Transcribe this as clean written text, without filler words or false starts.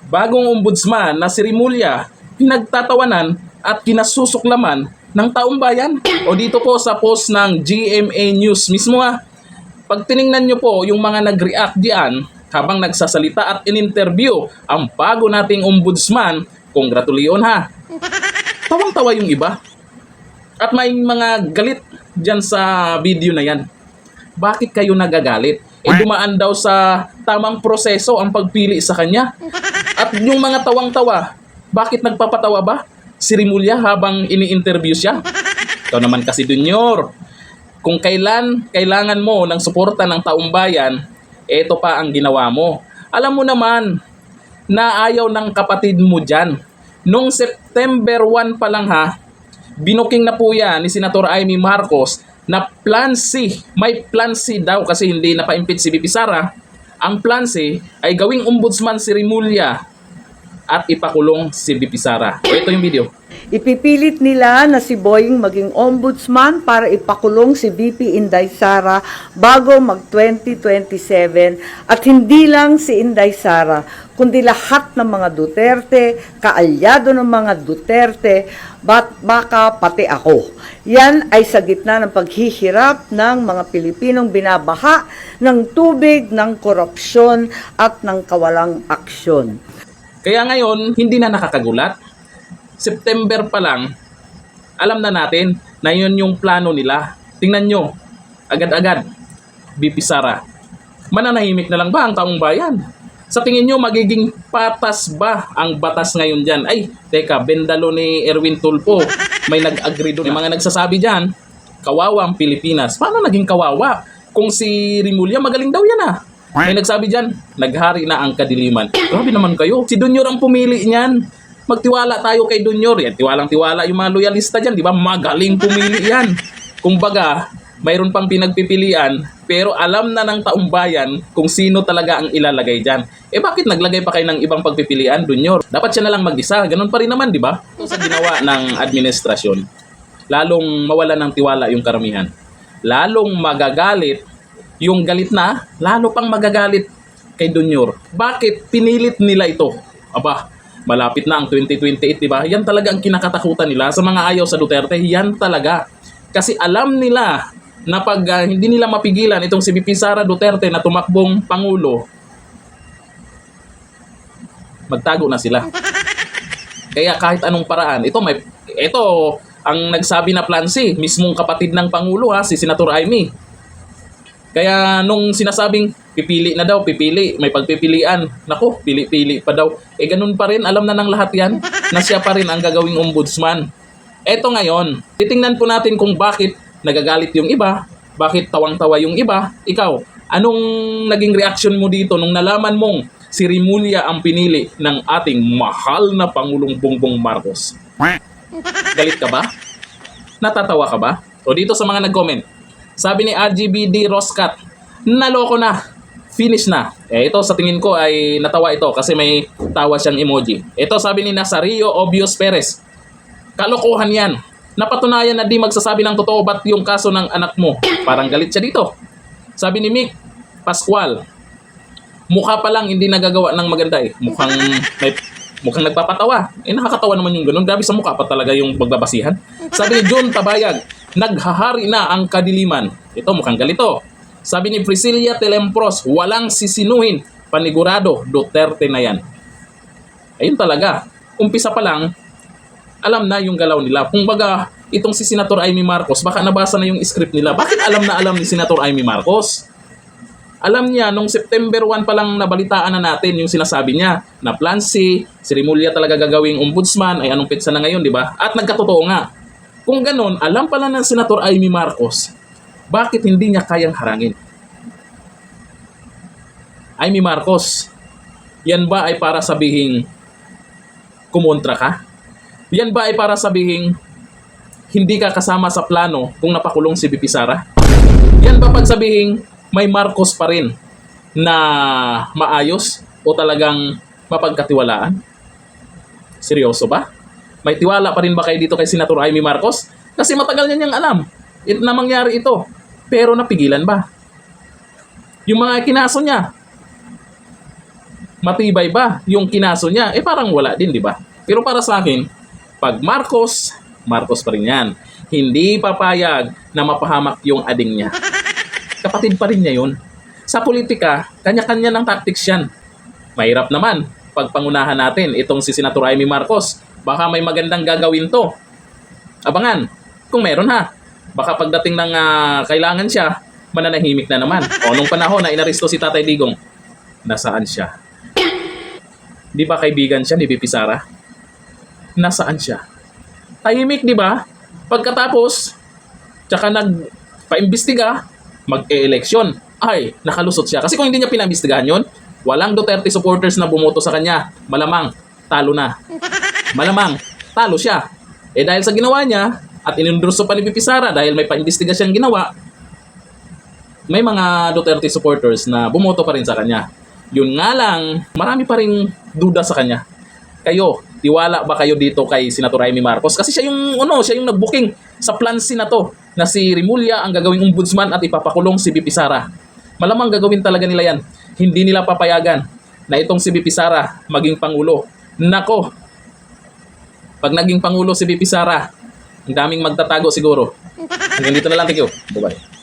bagong ombudsman na si Rimulya pinagtatawanan at kinasusuklaman ng taong bayan. O dito po sa post ng GMA News mismo pag tiningnan nyo po yung mga nag-react diyan habang nagsasalita at in-interview ang bago nating ombudsman, congratulations Tawang-tawa yung iba. At may mga galit dyan sa video na yan. Bakit kayo nagagalit? Dumaan daw sa tamang proseso ang pagpili sa kanya. At yung mga tawang-tawa, bakit nagpapatawa ba si Rimulya habang ini-interview siya? Ikaw naman kasi, Dunyor. Kung kailangan mo ng suporta ng taong bayan, eto pa ang ginawa mo. Alam mo naman na ayaw ng kapatid mo dyan. Noong September 1 pa lang binuking na po yan ni Senator Amy Marcos na Plan C. May Plan C daw kasi hindi napa-impeach si VP Sara. Ang Plan C ay gawing ombudsman si Rimulya at ipakulong si VP Sara. Ito yung video. Ipipilit nila na si Boying maging ombudsman para ipakulong si VP Inday Sara bago mag-2027 at hindi lang si Inday Sara kundi lahat ng mga Duterte, kaalyado ng mga Duterte, baka pati ako. Yan ay sa gitna ng paghihirap ng mga Pilipinong binabaha ng tubig, ng korupsyon at ng kawalang aksyon. Kaya ngayon, hindi na nakakagulat. September pa lang, alam na natin na yun yung plano nila. Tingnan nyo, agad-agad, VP Sara. Mananahimik na lang ba ang taong bayan? Sa tingin nyo, magiging patas ba ang batas ngayon dyan? Ay, teka, bendalo ni Erwin Tulfo. May nag-agree doon. Yung mga nagsasabi dyan, kawawa ang Pilipinas. Paano naging kawawa? Kung si Rimulya, magaling daw yan May nagsabi dyan, naghari na ang kadiliman. Grabe naman kayo. Si Dunyor ang pumili niyan. Magtiwala tayo kay Dunyor. Yan, tiwalang-tiwala yung mga loyalista dyan. Di ba? Magaling pumili yan. Kumbaga, mayroon pang pinagpipilian, pero alam na ng taong bayan kung sino talaga ang ilalagay dyan. Bakit naglagay pa kayo ng ibang pagpipilian, Dunyor? Dapat siya na lang mag-isa. Ganun pa rin naman, di ba? Sa ginawa ng administrasyon, lalong mawala ng tiwala yung karamihan. Lalong magagalit yung galit na, lalo pang magagalit kay Dunyor. Bakit pinilit nila ito? Aba, malapit na ang 2028, di ba? Yan talaga ang kinakatakutan nila sa mga ayaw sa Duterte. Yan talaga. Kasi alam nila na pag hindi nila mapigilan itong si VP Sara Duterte na tumakbong Pangulo, magtago na sila. Kaya kahit anong paraan, ito ang nagsabi na Plan C, mismong kapatid ng Pangulo si Senator Amy. Kaya nung sinasabing pipili na daw, may pagpipilian. Nako, pili-pili pa daw. Ganun pa rin, alam na ng lahat yan na siya pa rin ang gagawing ombudsman. Eto ngayon, titingnan po natin kung bakit nagagalit yung iba, bakit tawang-tawa yung iba. Ikaw, anong naging reaction mo dito nung nalaman mong si Rimulya ang pinili ng ating mahal na Pangulong Bongbong Marcos? Galit ka ba? Natatawa ka ba? O dito sa mga nag-comment, sabi ni RGBD Roscat, naloko na, finish na. Ito sa tingin ko ay natawa ito kasi may tawa siyang emoji. Ito sabi ni Nazario Obios Perez, kalokohan yan. Napatunayan na di magsasabi ng totoo ba't yung kaso ng anak mo. Parang galit siya dito. Sabi ni Mick Pascual, mukha pa lang hindi nagagawa ng maganda Mukhang nagpapatawa. Nakakatawa naman yung ganun. Grabe sa mukha pa talaga yung pagbabasihan. Sabi ni John Tabayag, naghahari na ang kadiliman. Ito mukhang galito. Sabi ni Priscilla Telempros, walang sisinuhin. Panigurado, Duterte na yan. Ayun talaga. Umpisa pa lang, alam na yung galaw nila. Kung baga, itong si Senator Amy Marcos, baka nabasa na yung script nila. Bakit alam ni Senator Amy Marcos? Alam niya, nung September 1 pa lang nabalitaan na natin yung sinasabi niya na Plan C, si Rimulya talaga gagawing ombudsman, ay anong petsa na ngayon, di ba? At nagkatotoo nga. Kung ganon, alam pala ng Senator Amy Marcos, bakit hindi niya kayang harangin? Amy Marcos, yan ba ay para sabihing kumontra ka? Yan ba ay para sabihing hindi ka kasama sa plano kung napakulong si VP Sara? Yan ba pagsabihing may Marcos pa rin na maayos o talagang mapagkatiwalaan? Seryoso ba? May tiwala pa rin ba kayo dito kay Senator Amy Marcos? Kasi matagal niya niyang alam na mangyari ito. Pero napigilan ba? Yung mga kinaso niya, matibay ba yung kinaso niya? Eh parang wala din, di ba? Pero para sa akin, pag Marcos, Marcos pa rin yan. Hindi papayag na mapahamak yung ading niya. Kapatid pa rin niya yun. Sa politika, kanya-kanya ng tactics yan. Mahirap naman pag pangunahan natin itong si Senator Amy Marcos. Baka may magandang gagawin to. Abangan, kung meron ha. Baka pagdating ng kailangan siya, mananahimik na naman. O nung panahon na inaresto si Tatay Digong, nasaan siya? Di ba kaibigan siya ni VP Sara? Nasaan siya? Tahimik, di ba? Pagkatapos, tsaka nagpaimbestiga, mag-e-eleksyon. Ay, nakalusot siya. Kasi kung hindi niya pinaimbestigahan yun, walang Duterte supporters na bumoto sa kanya. Malamang, talo na. Malamang, talo siya. Eh dahil sa ginawa niya, at inendorso pa ni VP Sara dahil may paimbestiga siyang ginawa, may mga Duterte supporters na bumoto pa rin sa kanya. Yun nga lang, marami pa rin duda sa kanya. Kayo, tiwala ba kayo dito kay Senator Amy Marcos? Kasi siya yung nag-booking sa plansi na to na si Rimulya ang gagawing ombudsman at ipapakulong si VP Sara. Malamang gagawin talaga nila yan. Hindi nila papayagan na itong si VP Sara maging pangulo. Nako, pag naging pangulo si VP Sara, ang daming magtatago siguro. Hanggang dito na lang, thank you. Bye-bye.